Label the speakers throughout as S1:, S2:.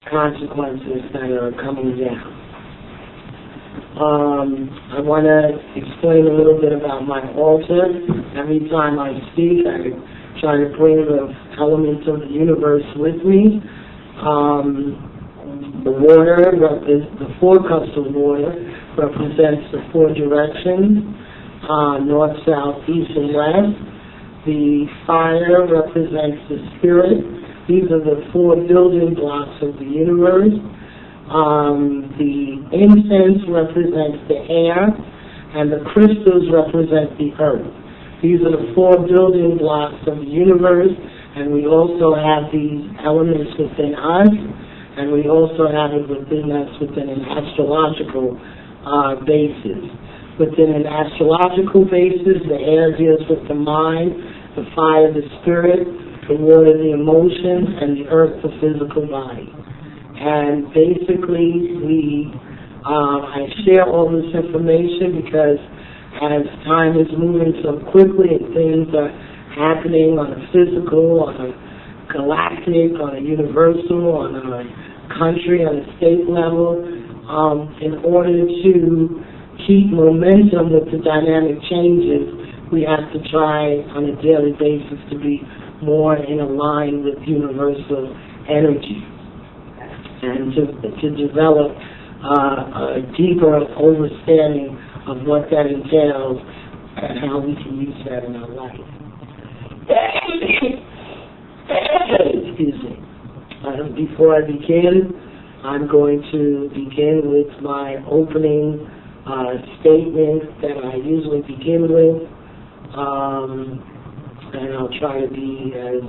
S1: consequences that are coming down. I want to explain a little bit about my altar. Every time I speak, I try to bring the elements of the universe with me. The water, the 4 cups of water, represents the 4 directions, north, south, east, and west. The fire represents the spirit. These are the 4 building blocks of the universe. The incense represents the air, and the crystals represent the earth. These are the 4 building blocks of the universe, and we also have these elements within us, and we also have it within us within an astrological basis. Within an astrological basis, the air deals with the mind, the fire, the spirit, the water, the emotions, and the earth, the physical body. And basically, I share all this information because as time is moving so quickly and things are happening on a physical, on a galactic, on a universal, on a country, on a state level, in order to keep momentum with the dynamic changes, we have to try on a daily basis to be more in line with universal energy and to develop a deeper understanding of what that entails and how we can use that in our life. Excuse me. Before I begin, I'm going to begin with my opening statement that I usually begin with, and I'll try to be as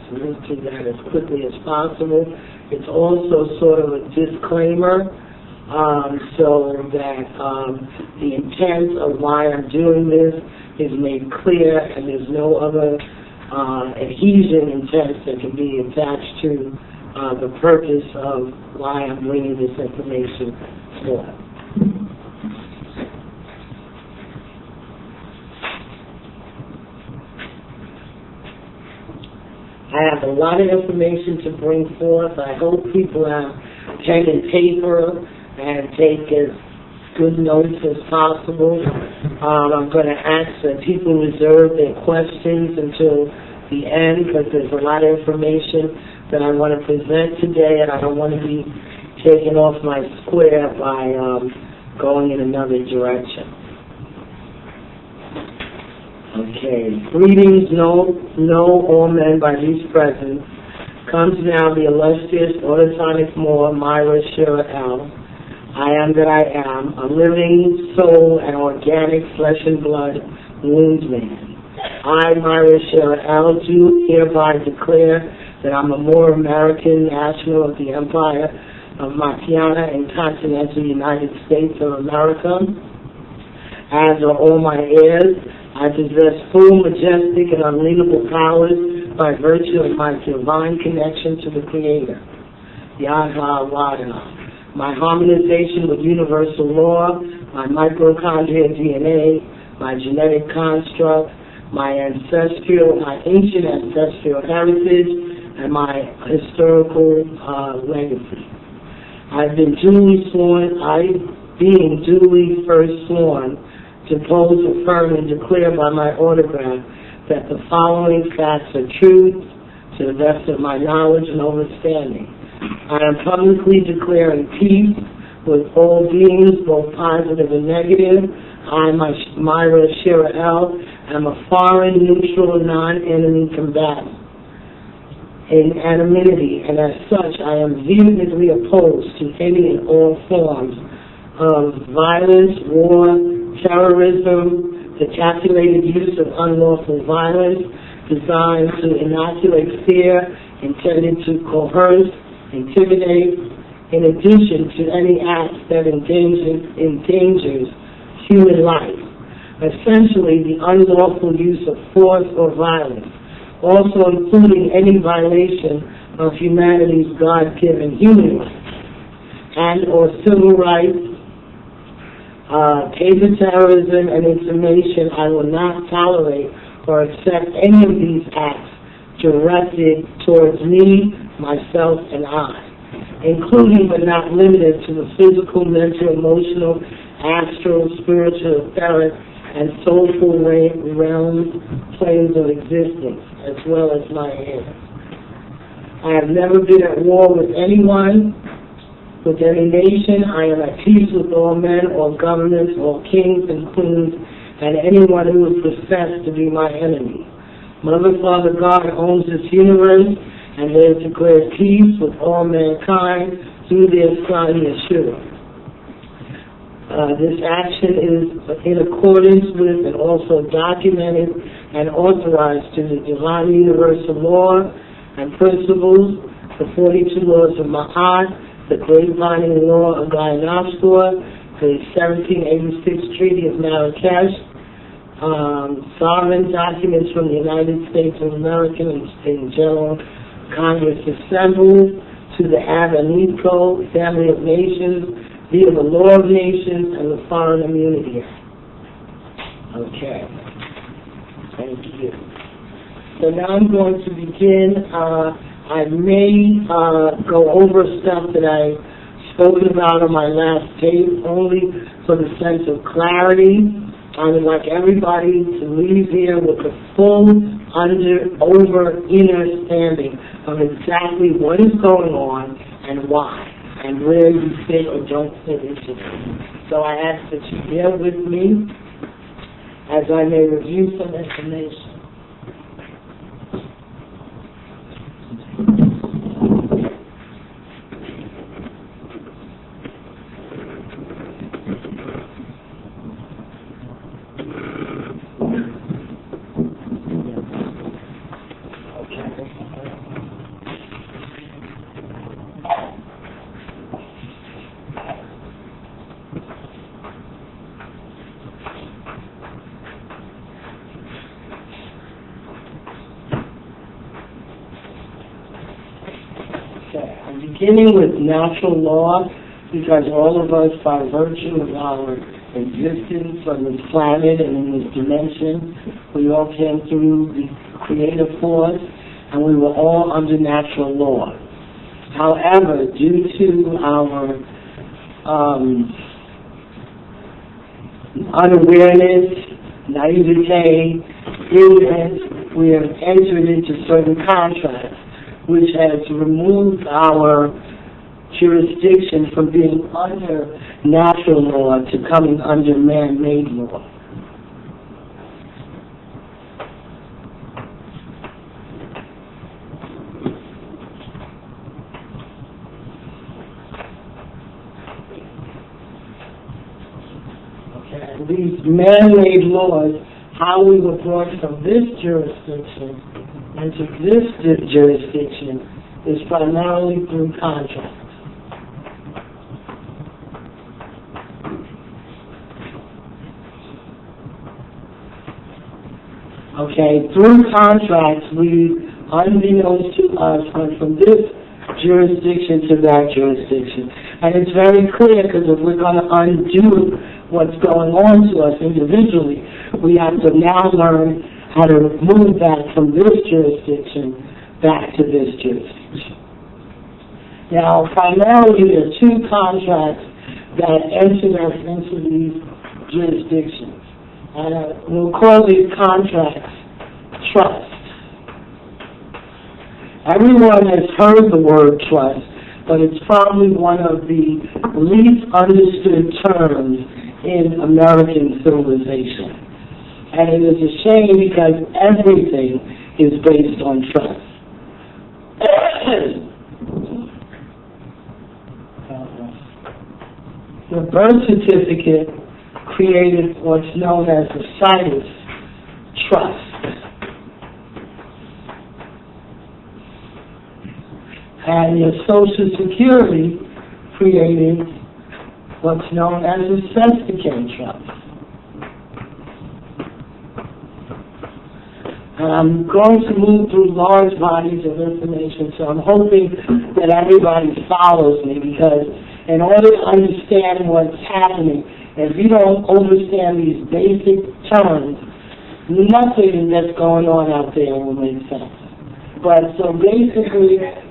S1: to that as quickly as possible. It's also sort of a disclaimer, so that the intent of why I'm doing this is made clear, and there's no other adhesion intent that can be attached to the purpose of why I'm bringing this information forth. I have a lot of information to bring forth. I hope people have pen and paper and take as good notes as possible. I'm going to ask that people reserve their questions until the end because there's a lot of information that I want to present today, and I don't want to be taken off my square by going in another direction. Okay. Greetings, know all men by these presents. Comes now the illustrious Autotonic Moore, Myra Shira L. I am that I am, a living soul and organic flesh and blood wounds man. I, Myra Shira L, do hereby declare that I'm a Moor American national of the Empire of Makiana and continental United States of America. As are all my heirs, I possess full, majestic, and unalienable powers by virtue of my divine connection to the Creator, Yahweh Wada. My harmonization with universal law, my mitochondrial DNA, my genetic construct, my ancient ancestral heritage, and my historical legacy. I've been duly sworn, being duly first sworn, to pose, affirm, and declare by my autograph that the following facts are true to the best of my knowledge and understanding. I am publicly declaring peace with all beings, both positive and negative. I, Myra Shira L, am a foreign, neutral, non-enemy combatant in anonymity, and as such I am vehemently opposed to any and all forms of violence, war, terrorism, the calculated use of unlawful violence designed to inoculate fear, intended to coerce, intimidate, in addition to any acts that endangers human life. Essentially, the unlawful use of force or violence, also including any violation of humanity's God-given human rights and or civil rights, taser terrorism, and intimidation. I will not tolerate or accept any of these acts directed towards me, myself, and I. including but not limited to the physical, mental, emotional, astral, spiritual, etheric, and soulful realms, planes of existence, as well as my air. I have never been at war with anyone, with any nation. I am at peace with all men, all governments, all kings and queens, and anyone who would profess to be my enemy. Mother, Father, God owns this universe, and they have declared peace with all mankind through their Son, Yeshua. This action is in accordance with and also documented and authorized to the divine universal law and principles, the 42 laws of Ma'at, the great binding law of Gaianostor, the 1786 Treaty of Marrakesh, sovereign documents from the United States of America and General Congress assembled, to the Amico, Family of Nations, via the Law of Nations and the Foreign Immunity Act. Okay. Thank you. So now I'm going to begin. I may go over stuff that I spoken about on my last tape, only for the sense of clarity. I would like everybody to leave here with a full understanding of exactly what is going on and why, and where you fit or don't fit into it. So I ask that you bear with me as I may review some information. Beginning with natural law, because all of us, by virtue of our existence on this planet and in this dimension, we all came through the creative force, and we were all under natural law. However, due to our unawareness, naivete, ignorance, we have entered into certain contracts, which has removed our jurisdiction from being under natural law to coming under man-made law. Okay. These man-made laws, how we were brought from this jurisdiction into this jurisdiction, is primarily through contracts. Okay, through contracts, we, unbeknownst to us, went from this jurisdiction to that jurisdiction. And it's very clear, because if we're going to undo what's going on to us individually, we have to now learn how to move back from this jurisdiction back to this jurisdiction. Now, primarily, there are two contracts that enter us into these jurisdictions. And we'll call these contracts trust. Everyone has heard the word trust, but it's probably one of the least understood terms in American civilization. And it is a shame, because everything is based on trust. The birth certificate created what's known as the situs trust. And your Social Security created what's known as a certificate trust. And I'm going to move through large bodies of information, so I'm hoping that everybody follows me, because in order to understand what's happening, if you don't understand these basic terms, nothing that's going on out there will make sense. But so basically,